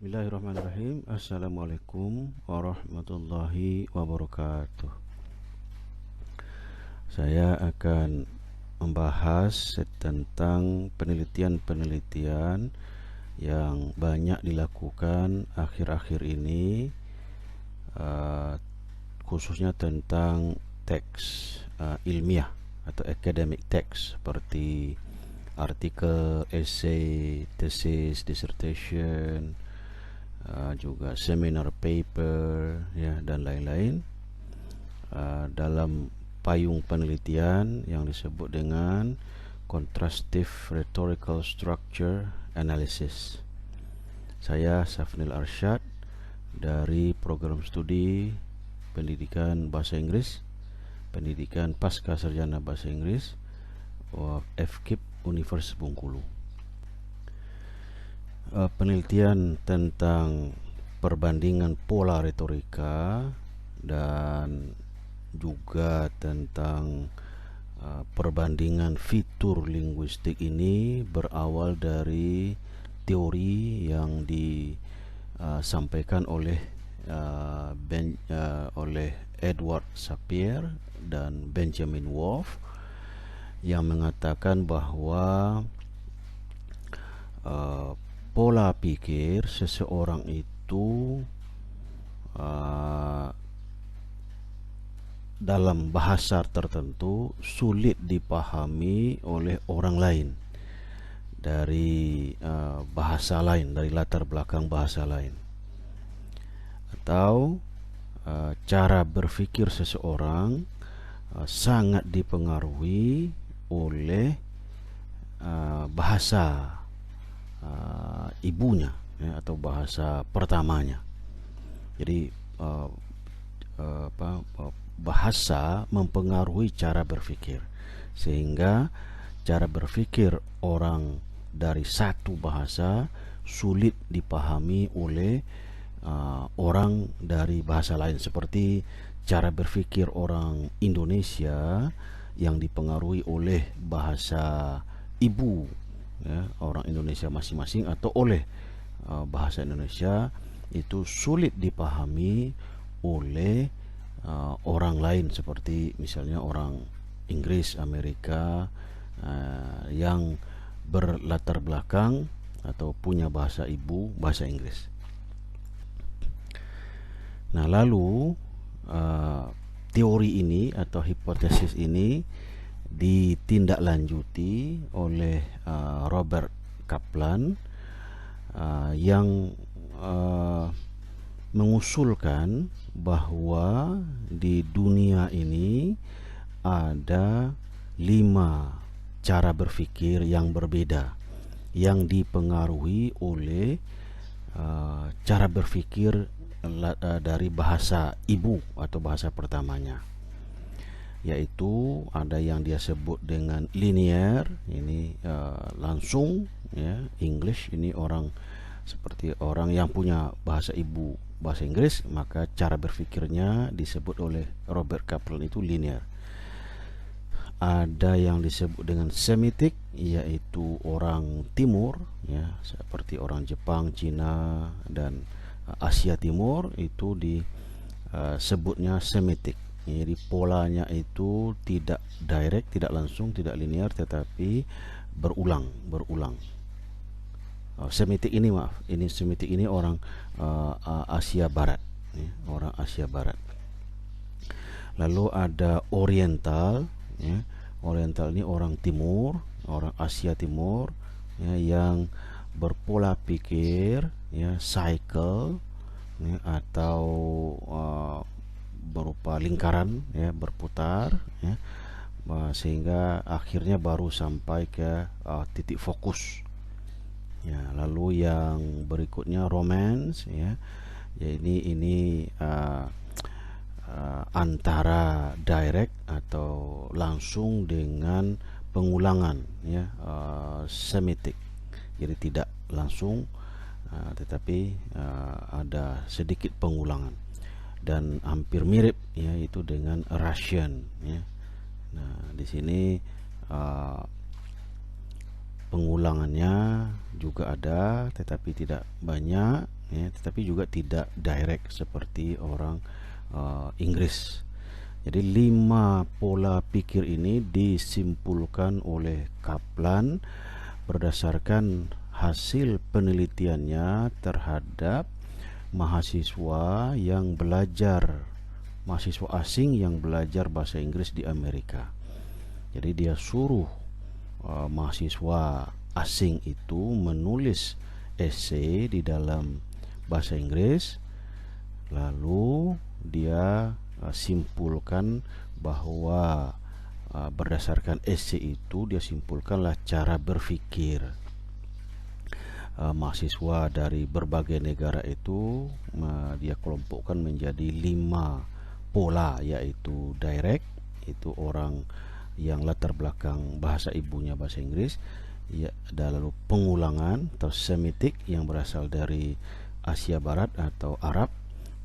Bismillahirrahmanirrahim. Assalamualaikum warahmatullahi wabarakatuh. Saya akan membahas tentang penelitian-penelitian yang banyak dilakukan akhir-akhir ini, khususnya tentang teks ilmiah atau academic text seperti artikel, essay, thesis, dissertation, juga seminar paper, ya, dan lain-lain, dalam payung penelitian yang disebut dengan contrastive rhetorical structure analysis. Saya Safnil Arsyad dari program studi pendidikan bahasa Inggris, pendidikan pasca sarjana bahasa Inggris, FKIP Universitas Bengkulu. Penelitian tentang perbandingan pola retorika dan juga tentang perbandingan fitur linguistik ini berawal dari teori yang disampaikan oleh Edward Sapir dan Benjamin Wolff, yang mengatakan bahwa pola pikir seseorang itu dalam bahasa tertentu sulit dipahami oleh orang lain dari bahasa lain, dari latar belakang bahasa lain, atau cara berpikir seseorang sangat dipengaruhi oleh bahasa ibunya, ya, atau bahasa pertamanya. Jadi bahasa mempengaruhi cara berpikir, sehingga cara berpikir orang dari satu bahasa sulit dipahami oleh orang dari bahasa lain, seperti cara berpikir orang Indonesia yang dipengaruhi oleh bahasa ibu, ya, orang Indonesia masing-masing, atau oleh bahasa Indonesia, itu sulit dipahami oleh orang lain, seperti misalnya orang Inggris, Amerika, yang berlatar belakang atau punya bahasa ibu bahasa Inggris. Nah, lalu teori ini atau hipotesis ini ditindaklanjuti oleh Robert Kaplan, yang mengusulkan bahwa di dunia ini ada 5 cara berpikir yang berbeda yang dipengaruhi oleh cara berpikir dari bahasa ibu atau bahasa pertamanya, yaitu ada yang dia sebut dengan linear, ini langsung, ya, English, ini orang seperti orang yang punya bahasa ibu bahasa Inggris, maka cara berpikirnya disebut oleh Robert Kaplan itu linear. Ada yang disebut dengan Semitic, yaitu orang timur, ya, seperti orang Jepang, Cina, dan Asia Timur, itu disebutnya Semitic. Jadi polanya itu tidak direct, tidak langsung, tidak linear, tetapi berulang. Semitic ini, Semitic ini orang Asia Barat, ya, orang Asia Barat. Lalu ada Oriental, ya. Oriental ini orang Timur, orang Asia Timur, ya, yang berpola pikir, ya, cycle, ya, atau berupa lingkaran, ya, berputar, ya, sehingga akhirnya baru sampai ke titik fokus. Ya, lalu yang berikutnya Romance, ya, ini antara direct atau langsung dengan pengulangan, ya, Semitic. Jadi tidak langsung, tetapi ada sedikit pengulangan, dan hampir mirip, ya, itu dengan Russian, ya. Nah, di sini pengulangannya juga ada, tetapi tidak banyak, ya, tetapi juga tidak direct seperti orang Inggris. Jadi 5 pola pikir ini disimpulkan oleh Kaplan berdasarkan hasil penelitiannya terhadap mahasiswa asing yang belajar bahasa Inggris di Amerika. Jadi dia suruh mahasiswa asing itu menulis esai di dalam bahasa Inggris, lalu dia simpulkan bahwa berdasarkan esai itu dia simpulkanlah cara berpikir mahasiswa dari berbagai negara itu. Dia kelompokkan menjadi 5 pola, yaitu direct, itu orang yang latar belakang bahasa ibunya bahasa Inggris, ya, dan lalu pengulangan atau Semitic yang berasal dari Asia Barat atau Arab,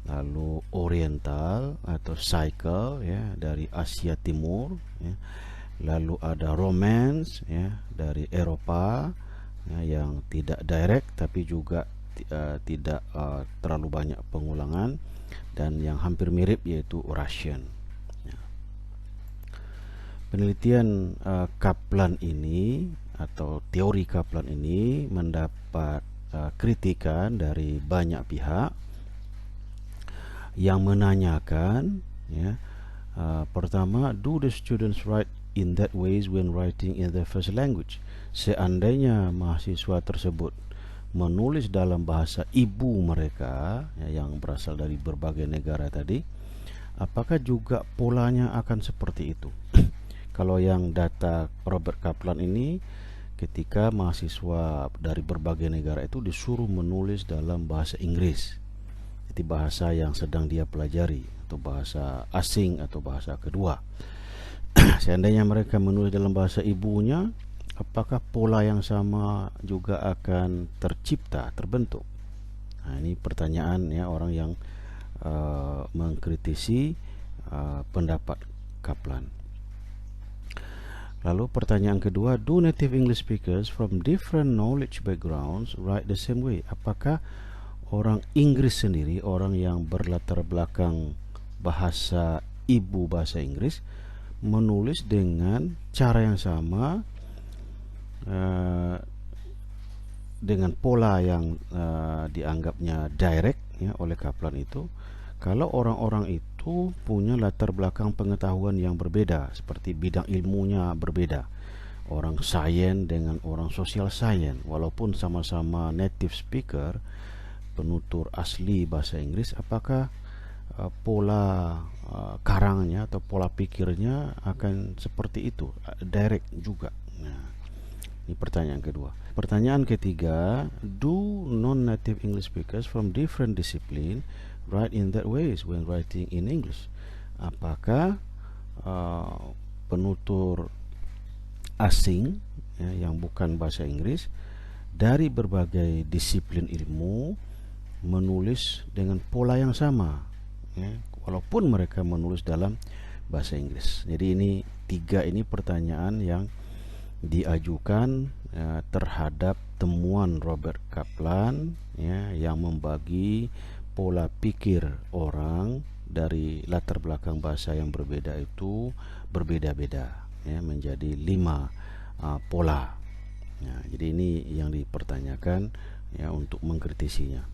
lalu Oriental atau Cycle, ya, dari Asia Timur, ya. Lalu ada Romance, ya, dari Eropa, ya, yang tidak direct tapi juga tidak terlalu banyak pengulangan, dan yang hampir mirip yaitu Russian. Ya. Penelitian Kaplan ini atau teori Kaplan ini mendapat kritikan dari banyak pihak yang menanyakan, ya, pertama, do the students write in that ways when writing in their first language? Seandainya mahasiswa tersebut menulis dalam bahasa ibu mereka, ya, yang berasal dari berbagai negara tadi, apakah juga polanya akan seperti itu? Kalau yang data Robert Kaplan ini, ketika mahasiswa dari berbagai negara itu disuruh menulis dalam bahasa Inggris, itu bahasa yang sedang dia pelajari, atau bahasa asing atau bahasa kedua. Seandainya mereka menulis dalam bahasa ibunya, apakah pola yang sama juga akan terbentuk? Nah, ini pertanyaan, ya, orang yang mengkritisi pendapat Kaplan. Lalu pertanyaan kedua, do native English speakers from different knowledge backgrounds write the same way? Apakah orang Inggris sendiri, orang yang berlatar belakang bahasa ibu bahasa Inggris, menulis dengan cara yang sama, dengan pola yang dianggapnya direct, ya, oleh Kaplan itu, kalau orang-orang itu punya latar belakang pengetahuan yang berbeda, seperti bidang ilmunya berbeda, orang sains dengan orang sosial sains, walaupun sama-sama native speaker, penutur asli bahasa Inggris, apakah pola karangnya atau pola pikirnya akan seperti itu, direct juga? Nah, ini pertanyaan kedua. Pertanyaan ketiga, do non-native English speakers from different discipline write in that ways when writing in English? Apakah penutur asing, ya, yang bukan bahasa Inggris dari berbagai disiplin ilmu menulis dengan pola yang sama, ya, walaupun mereka menulis dalam bahasa Inggris? Jadi ini pertanyaan yang diajukan terhadap temuan Robert Kaplan, ya, yang membagi pola pikir orang dari latar belakang bahasa yang berbeda itu berbeda-beda, ya, menjadi 5 pola. Ya, jadi ini yang dipertanyakan, ya, untuk mengkritisinya.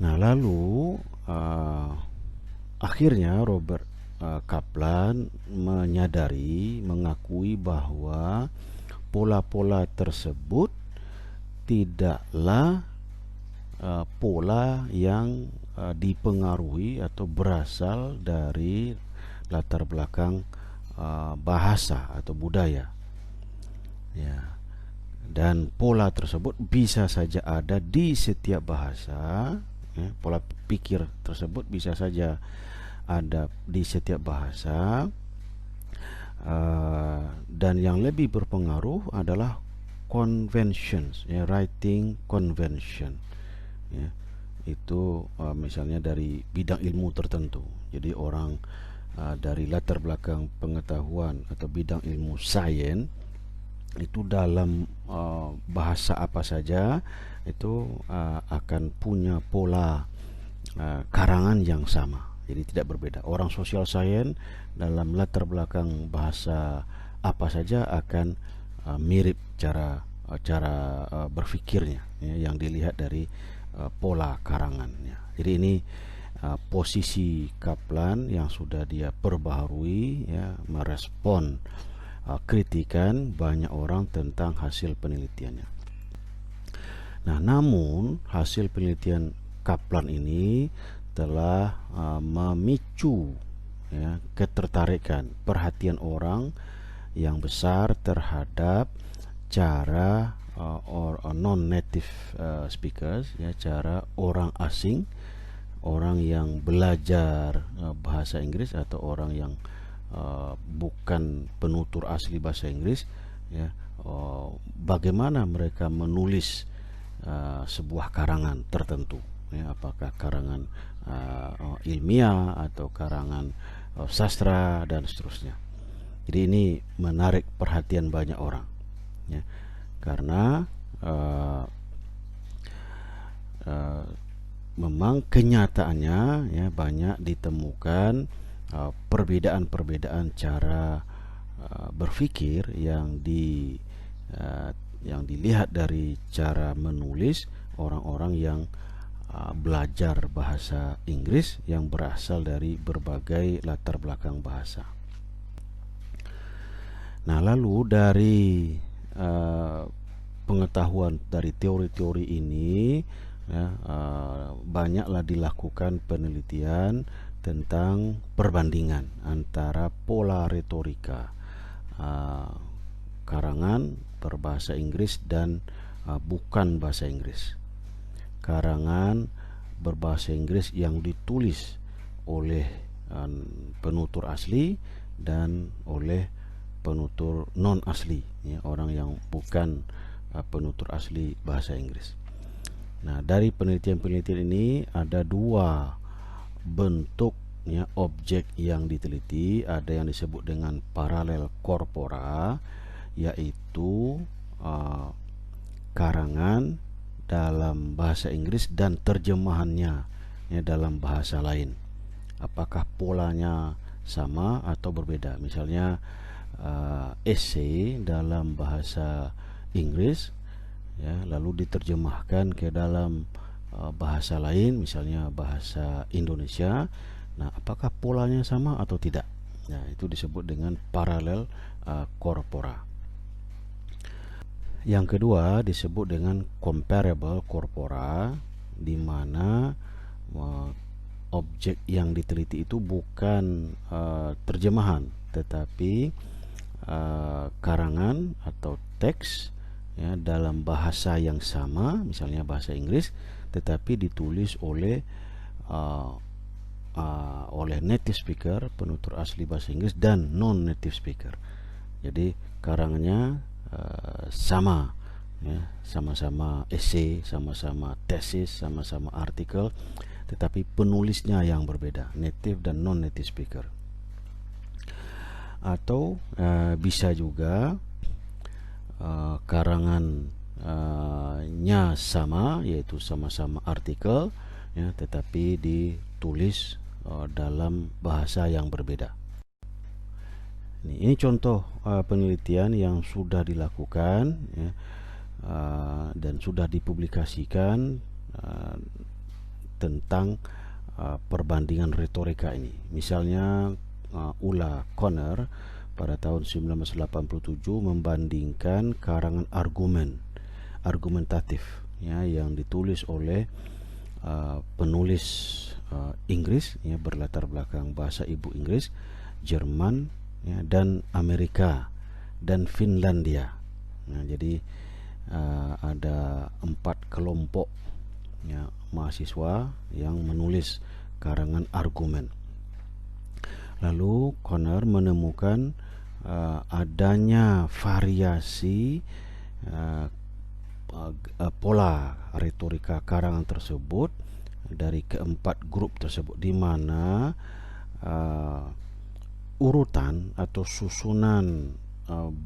Nah, lalu akhirnya Robert Kaplan mengakui bahwa pola-pola tersebut tidaklah pola yang dipengaruhi atau berasal dari latar belakang bahasa atau budaya, ya, dan pola tersebut bisa saja ada di setiap bahasa, ya, pola pikir tersebut bisa saja ada di setiap bahasa, dan yang lebih berpengaruh adalah conventions, ya, writing convention, ya, itu misalnya dari bidang ilmu tertentu. Jadi orang dari latar belakang pengetahuan atau bidang ilmu sains itu dalam bahasa apa saja itu akan punya pola karangan yang sama, jadi tidak berbeda. Orang social science dalam latar belakang bahasa apa saja akan mirip cara berpikirnya, ya, yang dilihat dari pola karangannya. Jadi ini posisi Kaplan yang sudah dia perbaharui, ya, merespon kritikan banyak orang tentang hasil penelitiannya. Nah, namun hasil penelitian Kaplan ini telah memicu, ya, ketertarikan perhatian orang yang besar terhadap cara non-native speakers, ya, cara orang asing, orang yang belajar bahasa Inggris atau orang yang bukan penutur asli bahasa Inggris, ya, bagaimana mereka menulis sebuah karangan tertentu, ya, apakah karangan ilmiah atau karangan sastra dan seterusnya. Jadi ini menarik perhatian banyak orang, ya, karena memang kenyataannya, ya, banyak ditemukan perbedaan-perbedaan cara berpikir yang dilihat dari cara menulis orang-orang yang belajar bahasa Inggris yang berasal dari berbagai latar belakang bahasa. Nah, lalu dari pengetahuan dari teori-teori ini, ya, banyaklah dilakukan penelitian tentang perbandingan antara pola retorika karangan berbahasa Inggris dan bukan bahasa Inggris. Karangan berbahasa Inggris yang ditulis oleh penutur asli dan oleh penutur non asli, ya, orang yang bukan penutur asli bahasa Inggris. Nah, dari penelitian-penelitian ini ada dua bentuk, ya, objek yang diteliti. Ada yang disebut dengan paralel korpora, yaitu karangan dalam bahasa Inggris dan terjemahannya, ya, dalam bahasa lain. Apakah polanya sama atau berbeda? Misalnya essay dalam bahasa Inggris, ya, lalu diterjemahkan ke dalam bahasa lain, misalnya bahasa Indonesia. Nah, apakah polanya sama atau tidak? Nah, itu disebut dengan paralel korpora. Yang kedua disebut dengan comparable corpora, di mana objek yang diteliti itu bukan terjemahan, tetapi karangan atau teks, ya, dalam bahasa yang sama, misalnya bahasa Inggris, tetapi ditulis oleh native speaker, penutur asli bahasa Inggris, dan non native speaker. Jadi karangannya sama, ya, sama-sama essay, sama-sama tesis, sama-sama artikel, tetapi penulisnya yang berbeda, native dan non native speaker. Atau bisa juga karangannya sama, yaitu sama-sama artikel, ya, tetapi ditulis dalam bahasa yang berbeda. Ini contoh penelitian yang sudah dilakukan, ya, dan sudah dipublikasikan tentang perbandingan retorika ini. Misalnya Ulla Conner pada tahun 1987 membandingkan karangan argumentatif, ya, yang ditulis oleh penulis Inggris, ya, berlatar belakang bahasa ibu Inggris, Jerman, ya, dan Amerika dan Finlandia. Nah, jadi ada 4 kelompok, ya, mahasiswa yang menulis karangan argumen. Lalu Conner menemukan adanya variasi pola retorika karangan tersebut dari keempat grup tersebut, di mana urutan atau susunan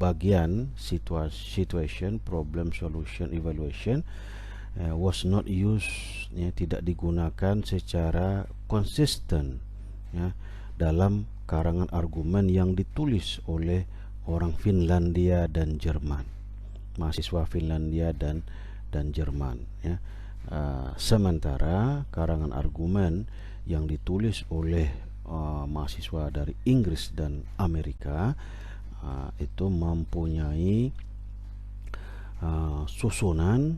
bagian situation, problem, solution, evaluation was not used, ya, tidak digunakan secara konsisten, ya, dalam karangan argumen yang ditulis oleh orang Finlandia dan Jerman, mahasiswa Finlandia dan Jerman, ya. Sementara karangan argumen yang ditulis oleh mahasiswa dari Inggris dan Amerika itu mempunyai susunan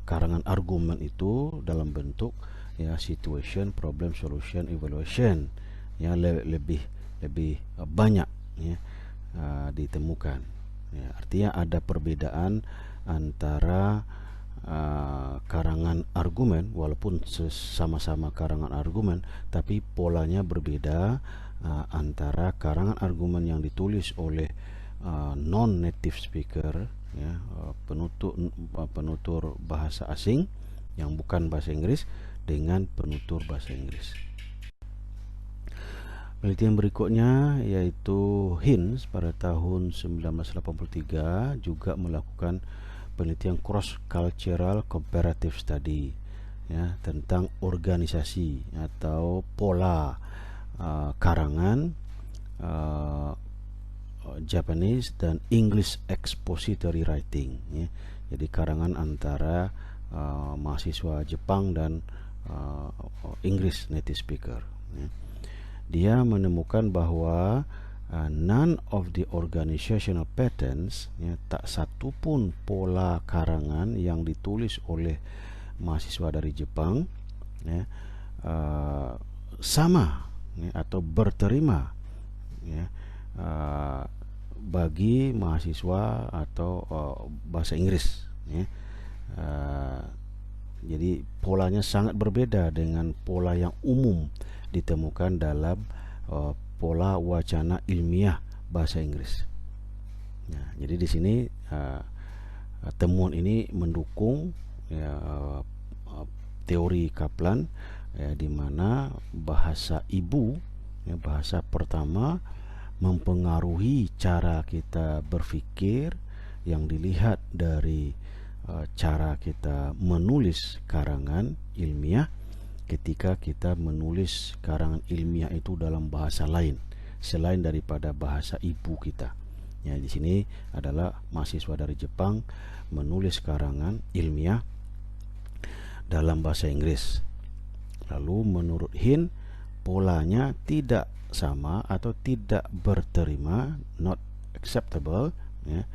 karangan argumen itu dalam bentuk, ya, situation, problem, solution, evaluation, ya, lebih banyak, ya, ditemukan, ya. Artinya ada perbedaan antara karangan argumen, walaupun sama-sama karangan argumen, tapi polanya berbeda antara karangan argumen yang ditulis oleh non-native speaker, ya, penutur bahasa asing yang bukan bahasa Inggris, dengan penutur bahasa Inggris. Penelitian berikutnya yaitu Hinz pada tahun 1983 juga melakukan penelitian cross cultural comparative study, ya, tentang organisasi atau pola karangan Japanese dan English expository writing, ya. Jadi karangan antara mahasiswa Jepang dan Inggris native speaker, ya. Dia menemukan bahwa none of the organizational patterns, ya, tak satu pun pola karangan yang ditulis oleh mahasiswa dari Jepang, ya, sama, ya, atau berterima, ya, bagi mahasiswa atau bahasa Inggris, ya. Jadi polanya sangat berbeda dengan pola yang umum ditemukan dalam pola wacana ilmiah bahasa Inggris. Nah, jadi di sini temuan ini mendukung, ya, teori Kaplan, ya, di mana bahasa ibu, ya, bahasa pertama mempengaruhi cara kita berpikir yang dilihat dari cara kita menulis karangan ilmiah ketika kita menulis karangan ilmiah itu dalam bahasa lain selain daripada bahasa ibu kita. Ya, di sini adalah mahasiswa dari Jepang menulis karangan ilmiah dalam bahasa Inggris. Lalu menurut Hin, polanya tidak sama atau tidak berterima, not acceptable, ya,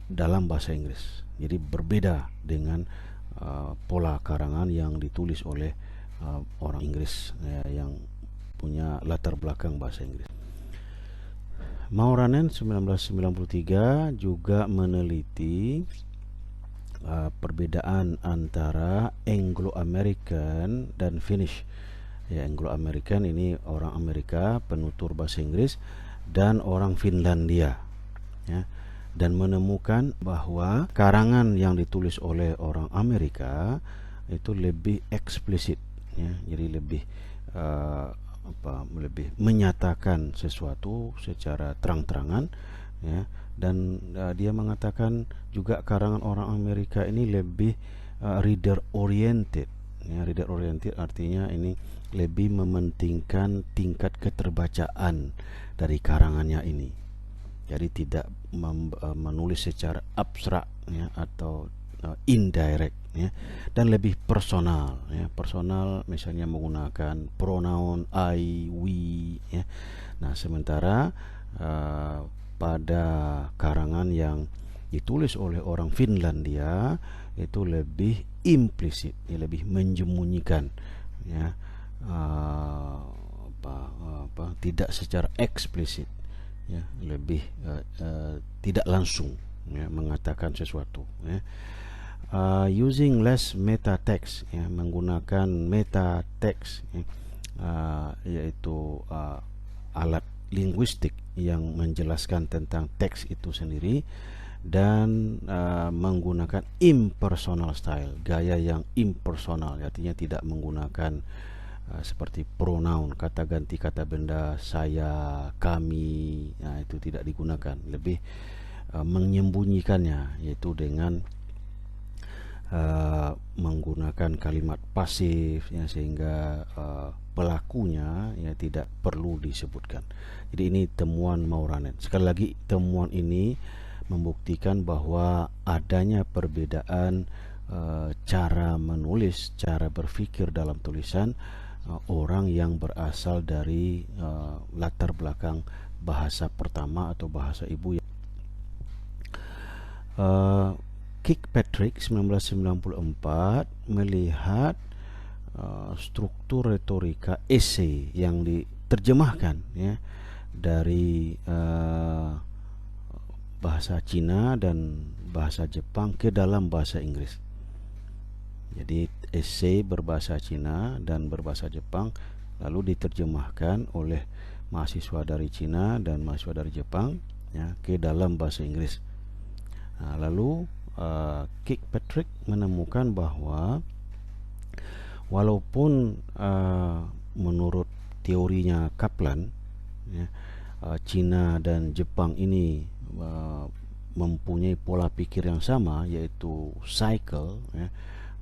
dalam bahasa Inggris. Jadi berbeda dengan pola karangan yang ditulis oleh orang Inggris, ya, yang punya latar belakang bahasa Inggris. Mauranen 1993 juga meneliti perbedaan antara Anglo-American dan Finnish. Ya, Anglo-American ini orang Amerika penutur bahasa Inggris dan orang Finlandia, ya, dan menemukan bahwa karangan yang ditulis oleh orang Amerika itu lebih eksplisit, ya, jadi lebih lebih menyatakan sesuatu secara terang-terangan, ya, dan dia mengatakan juga karangan orang Amerika ini lebih reader oriented, ya. Reader oriented artinya ini lebih mementingkan tingkat keterbacaan dari karangannya ini. Jadi tidak menulis secara abstrak, ya, atau indirect, ya, dan lebih personal, ya. Personal misalnya menggunakan pronoun I, we, ya. Nah, sementara pada karangan yang ditulis oleh orang Finlandia itu lebih implisit, ya, lebih menjemunyikan, ya, tidak secara eksplisit, ya, lebih tidak langsung, ya, mengatakan sesuatu, ya. Using less meta text, ya, menggunakan meta text, ya, yaitu alat linguistik yang menjelaskan tentang teks itu sendiri, dan menggunakan impersonal style, gaya yang impersonal, artinya tidak menggunakan seperti pronoun, kata ganti kata benda, saya, kami, nah, itu tidak digunakan, lebih menyembunyikannya, yaitu dengan menggunakan kalimat pasif ya, sehingga pelakunya ya tidak perlu disebutkan. Jadi ini temuan Mauranen. Sekali lagi, temuan ini membuktikan bahwa adanya perbedaan cara menulis, cara berpikir dalam tulisan orang yang berasal dari latar belakang bahasa pertama atau bahasa ibu. Kirkpatrick 1994 melihat struktur retorika esai yang diterjemahkan ya dari bahasa Cina dan bahasa Jepang ke dalam bahasa Inggris. Jadi esai berbahasa Cina dan berbahasa Jepang lalu diterjemahkan oleh mahasiswa dari Cina dan mahasiswa dari Jepang ya, ke dalam bahasa Inggris. Nah, lalu Kirkpatrick menemukan bahwa walaupun menurut teorinya Kaplan ya, Cina dan Jepang ini mempunyai pola pikir yang sama, yaitu cycle ya,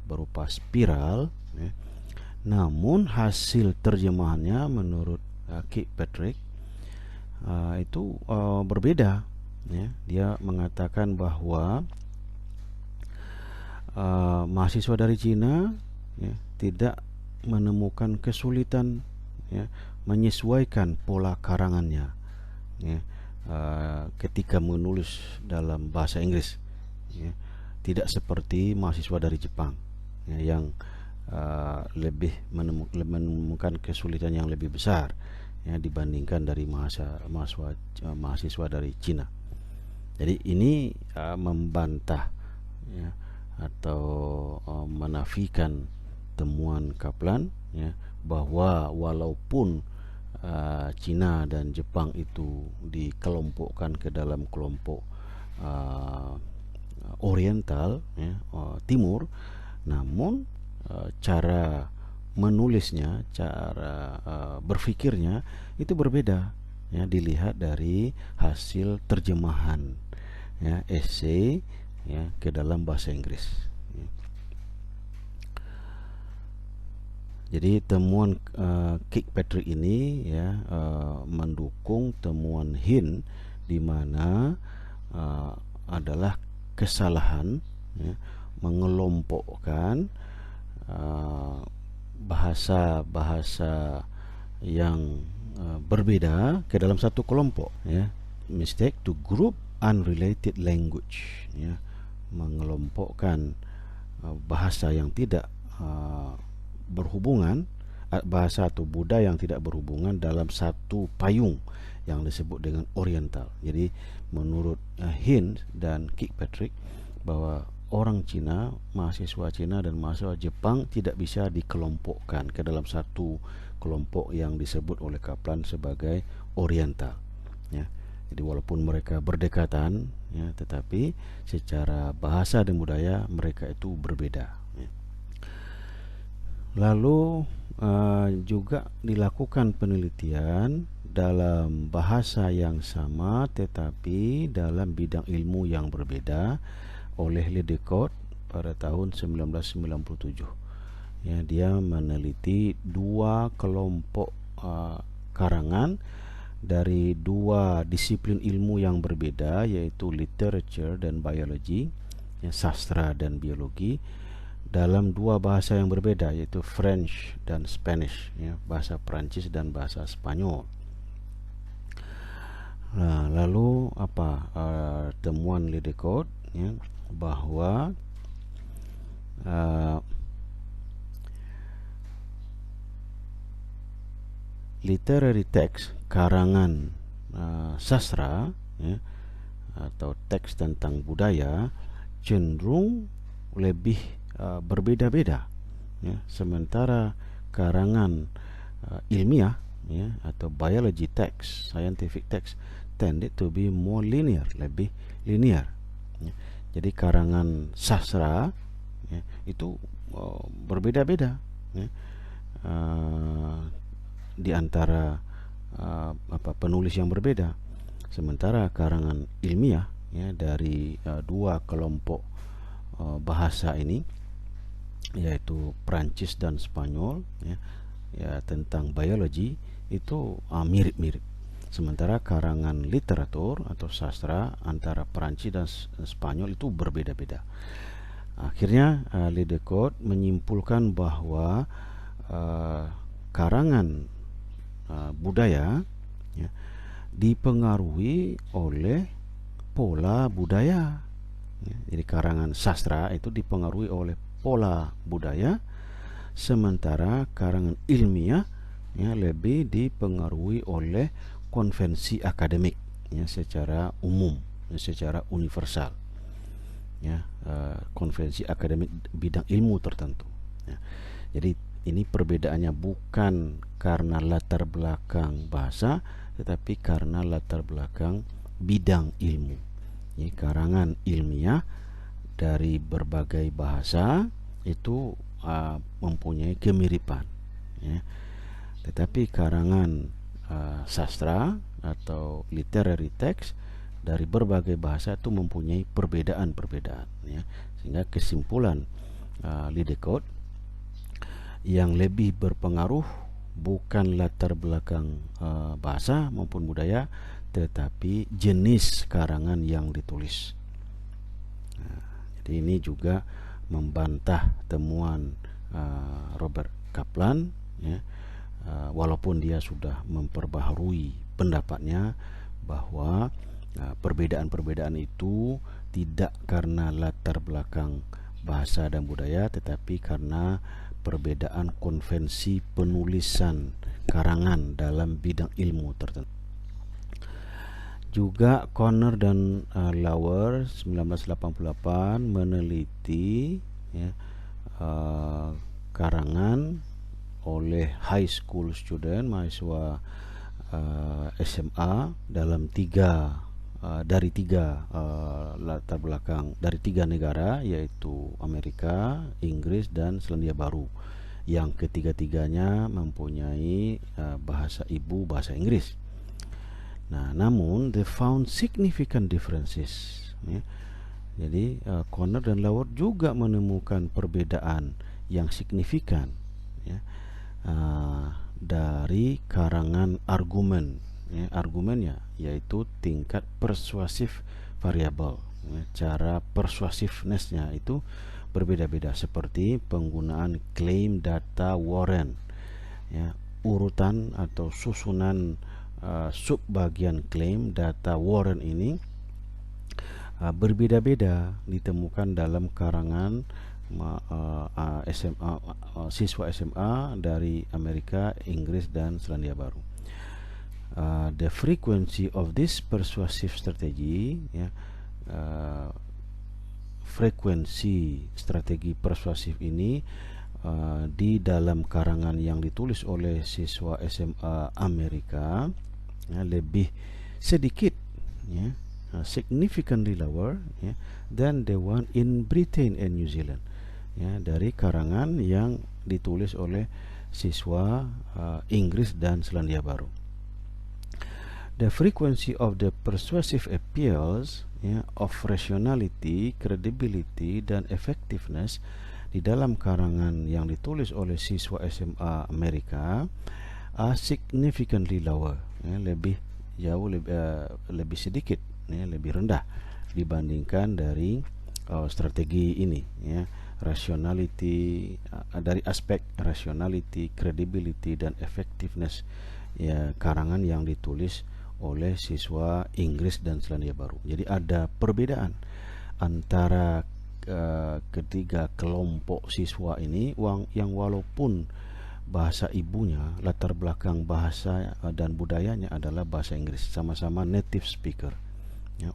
berupa spiral ya. Namun hasil terjemahannya menurut Kirkpatrick itu berbeda ya. Dia mengatakan bahwa mahasiswa dari Cina ya, tidak menemukan kesulitan ya, menyesuaikan pola karangannya ya, ketika menulis dalam bahasa Inggris ya. Tidak seperti mahasiswa dari Jepang ya, yang lebih menemukan kesulitan yang lebih besar ya, dibandingkan dari mahasiswa dari Cina. Jadi ini membantah ya, atau menafikan temuan Kaplan ya, bahwa walaupun Cina dan Jepang itu dikelompokkan ke dalam kelompok Oriental ya, Timur, namun cara menulisnya, cara berpikirnya itu berbeda ya, dilihat dari hasil terjemahan ya, esai ya, ke dalam bahasa Inggris ya. Jadi temuan Kirkpatrick ini ya mendukung temuan Hind, di mana adalah kesalahan ya, mengelompokkan bahasa-bahasa yang berbeda ke dalam satu kelompok ya. Mistake to group unrelated language ya, mengelompokkan bahasa yang tidak berhubungan, bahasa atau budaya yang tidak berhubungan dalam satu payung yang disebut dengan Oriental. Jadi menurut Hind dan Kirkpatrick bahwa orang Cina, mahasiswa Cina dan mahasiswa Jepang tidak bisa dikelompokkan ke dalam satu kelompok yang disebut oleh Kaplan sebagai Oriental ya. Jadi walaupun mereka berdekatan ya, tetapi secara bahasa dan budaya mereka itu berbeda ya. Lalu juga dilakukan penelitian dalam bahasa yang sama tetapi dalam bidang ilmu yang berbeda oleh Lidecott pada tahun 1997 ya. Dia meneliti dua kelompok karangan dari dua disiplin ilmu yang berbeda, yaitu literature dan biology ya, sastra dan biologi, dalam dua bahasa yang berbeda, yaitu French dan Spanish ya, bahasa Prancis dan bahasa Spanyol. Nah, lalu apa temuan Lidecott ya, bahwa literary text, karangan sastra ya, atau teks tentang budaya cenderung lebih berbeda-beda ya, sementara karangan ilmiah ya, atau biology text, scientific text tended to be more linear, lebih linear ya. Jadi karangan sastra ya, itu berbeda-beda ya, di antara penulis yang berbeda, sementara karangan ilmiah ya, dari dua kelompok bahasa ini, yaitu Prancis dan Spanyol, ya tentang biologi itu mirip-mirip. Sementara karangan literatur atau sastra antara Prancis dan Spanyol itu berbeda-beda. Akhirnya Lidecott menyimpulkan bahwa karangan budaya ya, dipengaruhi oleh pola budaya. Jadi karangan sastra itu dipengaruhi oleh pola budaya, sementara karangan ilmiah lebih dipengaruhi oleh konvensi akademik secara umum, secara universal. Konvensi akademik bidang ilmu tertentu. Jadi ini perbedaannya bukan karena latar belakang bahasa, tetapi karena latar belakang bidang ilmu. Jadi karangan ilmiah dari berbagai bahasa itu mempunyai kemiripan, tetapi karangan sastra atau literary text dari berbagai bahasa itu mempunyai perbedaan-perbedaan, sehingga kesimpulan Lidecott, yang lebih berpengaruh bukan latar belakang bahasa maupun budaya, tetapi jenis karangan yang ditulis. Jadi ini juga membantah temuan Robert Kaplan, walaupun dia sudah memperbaharui pendapatnya bahwa perbedaan-perbedaan itu tidak karena latar belakang bahasa dan budaya, tetapi karena perbedaan konvensi penulisan karangan dalam bidang ilmu tertentu. Juga Conner dan Lauer 1988 meneliti karangan oleh high school student, mahasiswa SMA dalam dari tiga latar belakang, dari tiga negara, yaitu Amerika, Inggris, dan Selandia Baru, yang ketiga-tiganya mempunyai bahasa ibu bahasa Inggris. Nah, namun they found significant differences. Jadi Conner dan Lauer juga menemukan perbedaan yang signifikan dari karangan argumen. Argumennya yaitu tingkat persuasif variabel, cara persuasivenessnya itu berbeda-beda, seperti penggunaan claim data Warren, urutan atau susunan subbagian claim data Warren ini berbeda-beda ditemukan dalam karangan SMA, siswa SMA dari Amerika, Inggris, dan Selandia Baru. The frequency of this persuasive strategy, frekuensi strategi persuasif ini di dalam karangan yang ditulis oleh siswa SMA Amerika lebih sedikit, significantly lower than the one in Britain and New Zealand, dari karangan yang ditulis oleh siswa Inggris dan Selandia Baru. The frequency of the persuasive appeals of rationality, credibility, dan effectiveness di dalam karangan yang ditulis oleh siswa SMA Amerika are significantly lower, lebih jauh, lebih sedikit, lebih rendah dibandingkan dari strategi ini, rationality, dari aspek rationality, credibility, dan effectiveness karangan yang ditulis oleh siswa Inggris dan Selandia Baru. Jadi ada perbedaan antara ketiga kelompok siswa ini yang walaupun bahasa ibunya, latar belakang bahasa dan budayanya adalah bahasa Inggris, sama-sama native speaker,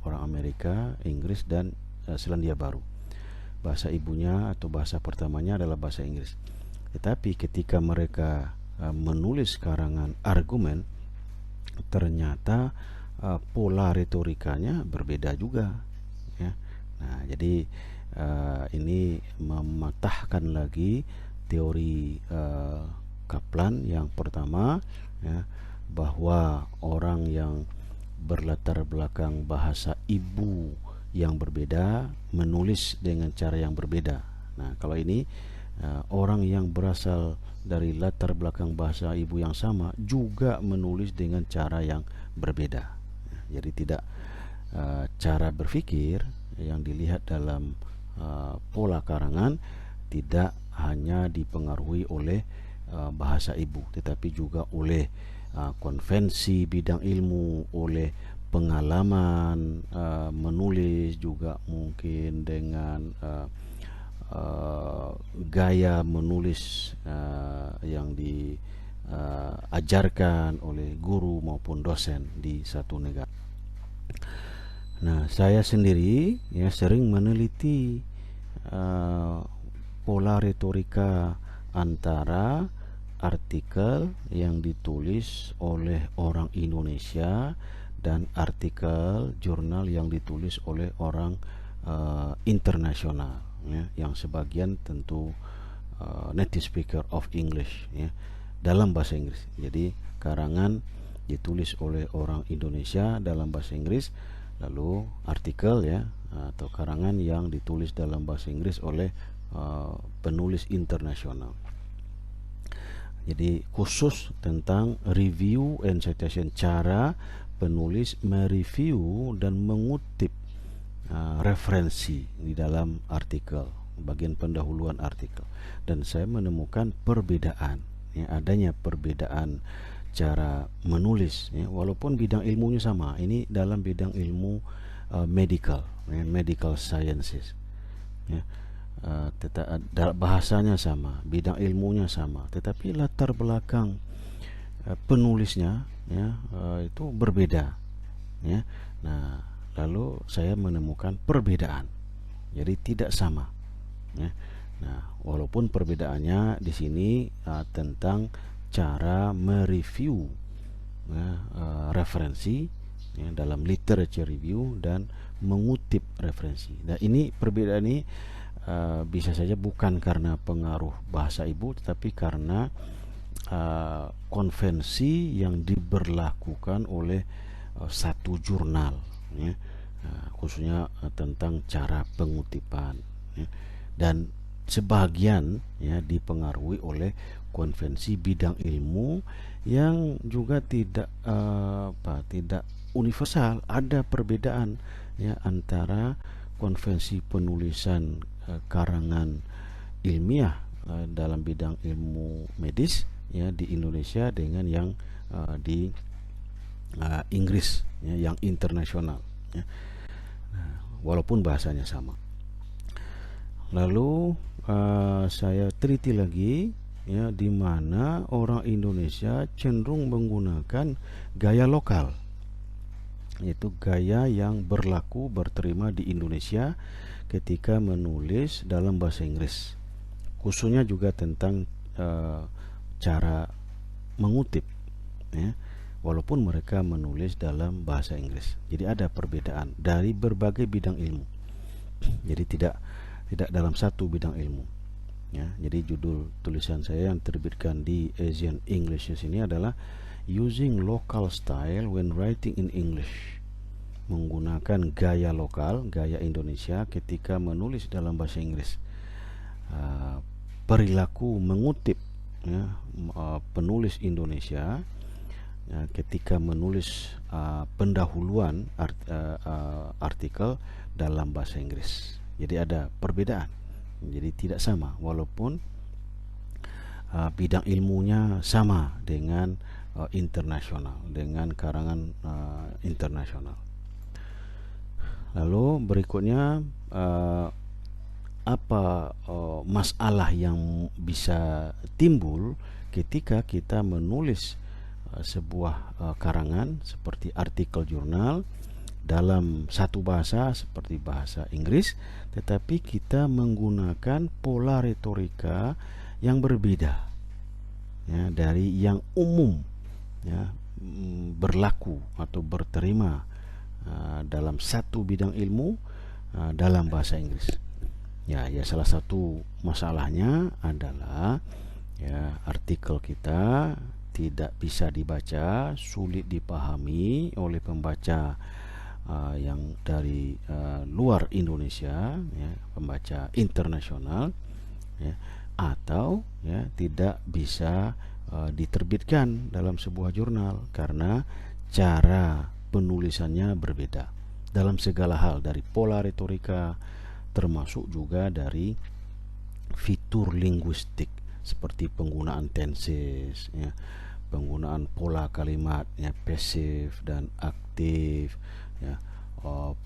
orang Amerika, Inggris, dan Selandia Baru. Bahasa ibunya atau bahasa pertamanya adalah bahasa Inggris. Tetapi ketika mereka menulis karangan argumen, ternyata pola retorikanya berbeda juga, Nah, jadi ini mematahkan lagi teori Kaplan yang pertama, bahwa orang yang berlatar belakang bahasa ibu yang berbeda menulis dengan cara yang berbeda. Nah, kalau ini orang yang berasal dari latar belakang bahasa ibu yang sama juga menulis dengan cara yang berbeda. Jadi tidak cara berpikir yang dilihat dalam pola karangan tidak hanya dipengaruhi oleh bahasa ibu, tetapi juga oleh konvensi bidang ilmu, oleh pengalaman menulis, juga mungkin dengan gaya menulis yang diajarkan oleh guru maupun dosen di satu negara. Nah, saya sendiri sering meneliti pola retorika antara artikel yang ditulis oleh orang Indonesia dan artikel jurnal yang ditulis oleh orang internasional, yang sebagian tentu native speaker of English, dalam bahasa Inggris. Jadi karangan ditulis oleh orang Indonesia dalam bahasa Inggris, lalu artikel atau karangan yang ditulis dalam bahasa Inggris oleh penulis internasional. Jadi khusus tentang review and citation, cara penulis mereview dan mengutip referensi di dalam artikel, bagian pendahuluan artikel. Dan saya menemukan perbedaan, adanya perbedaan cara menulis, walaupun bidang ilmunya sama. Ini dalam bidang ilmu medical, medical sciences, bahasanya sama, bidang ilmunya sama, tetapi latar belakang penulisnya itu berbeda. Nah, lalu saya menemukan perbedaan, jadi tidak sama. Nah, walaupun perbedaannya di sini tentang cara mereview referensi dalam literature review dan mengutip referensi. Nah, ini perbedaan ini bisa saja bukan karena pengaruh bahasa ibu, tetapi karena konvensi yang diberlakukan oleh satu jurnal, khususnya tentang cara pengutipan, dan sebagian dipengaruhi oleh konvensi bidang ilmu yang juga tidak universal. Ada perbedaan antara konvensi penulisan karangan ilmiah dalam bidang ilmu medis di Indonesia dengan yang di Inggris, yang internasional, walaupun bahasanya sama. Lalu saya teliti lagi di mana orang Indonesia cenderung menggunakan gaya lokal, yaitu gaya yang berlaku berterima di Indonesia ketika menulis dalam bahasa Inggris, khususnya juga tentang cara mengutip, walaupun mereka menulis dalam bahasa Inggris. Jadi ada perbedaan dari berbagai bidang ilmu. Jadi tidak dalam satu bidang ilmu. Jadi judul tulisan saya yang terbitkan di Asian English ini adalah Using Local Style When Writing in English. Menggunakan gaya lokal, gaya Indonesia ketika menulis dalam bahasa Inggris. Perilaku mengutip penulis Indonesia ketika menulis pendahuluan artikel dalam bahasa Inggris. Jadi ada perbedaan, jadi tidak sama, walaupun bidang ilmunya sama dengan internasional, dengan karangan internasional. Lalu berikutnya apa masalah yang bisa timbul ketika kita menulis sebuah karangan seperti artikel jurnal dalam satu bahasa seperti bahasa Inggris, tetapi kita menggunakan pola retorika yang berbeda dari yang umum berlaku atau berterima dalam satu bidang ilmu dalam bahasa Inggris. Salah satu masalahnya adalah artikel kita tidak bisa dibaca, sulit dipahami oleh pembaca yang dari luar Indonesia, ya, pembaca internasional, ya, atau ya tidak bisa diterbitkan dalam sebuah jurnal karena cara penulisannya berbeda dalam segala hal, dari pola retorika termasuk juga dari fitur linguistik seperti penggunaan tenses, ya, penggunaan pola kalimat, ya, pasif dan aktif, ya,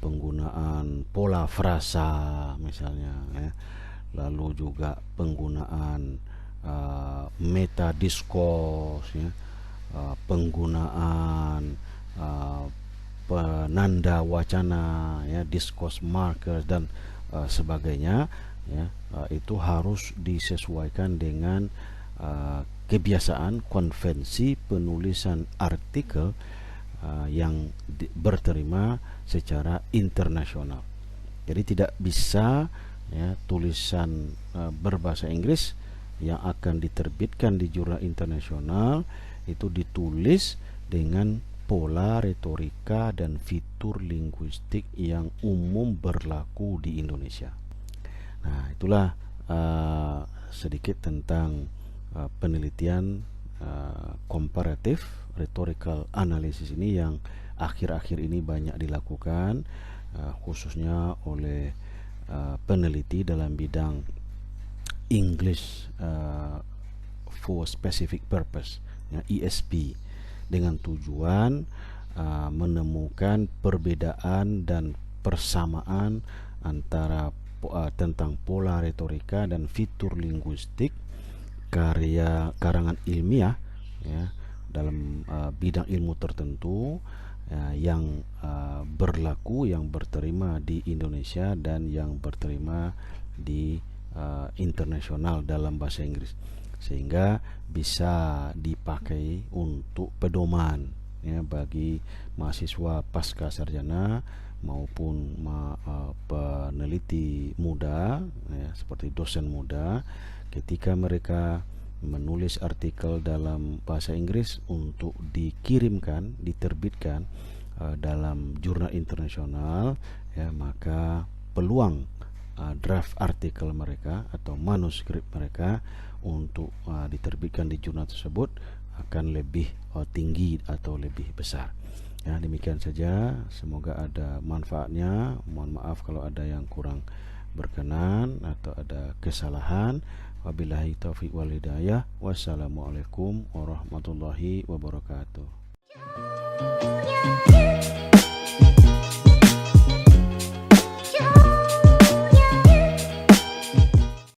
penggunaan pola frasa misalnya, ya, lalu juga penggunaan meta discourse, ya, penggunaan uh, penanda wacana, ya, discourse markers dan sebagainya, ya, itu harus disesuaikan dengan kebiasaan konvensi penulisan artikel yang berterima secara internasional. Jadi tidak bisa, ya, tulisan berbahasa Inggris yang akan diterbitkan di jurnal internasional itu ditulis dengan pola retorika dan fitur linguistik yang umum berlaku di Indonesia. Nah, itulah sedikit tentang penelitian komparatif rhetorical analysis ini yang akhir-akhir ini banyak dilakukan, khususnya oleh peneliti dalam bidang English for Specific Purpose, ya, ESP, dengan tujuan menemukan perbedaan dan persamaan antara tentang pola retorika dan fitur linguistik karya karangan ilmiah, ya, dalam bidang ilmu tertentu yang berlaku, yang berterima di Indonesia dan yang berterima di internasional dalam bahasa Inggris, sehingga bisa dipakai untuk pedoman, ya, bagi mahasiswa pasca sarjana maupun peneliti muda, ya, seperti dosen muda, ketika mereka menulis artikel dalam bahasa Inggris untuk dikirimkan, diterbitkan dalam jurnal internasional, ya, maka peluang draft artikel mereka atau manuskrip mereka untuk diterbitkan di jurnal tersebut akan lebih tinggi atau lebih besar. Ya, demikian saja, semoga ada manfaatnya. Mohon maaf kalau ada yang kurang berkenan atau ada kesalahan. Wabillahi taufiq wal hidayah. Wassalamualaikum warahmatullahi wabarakatuh.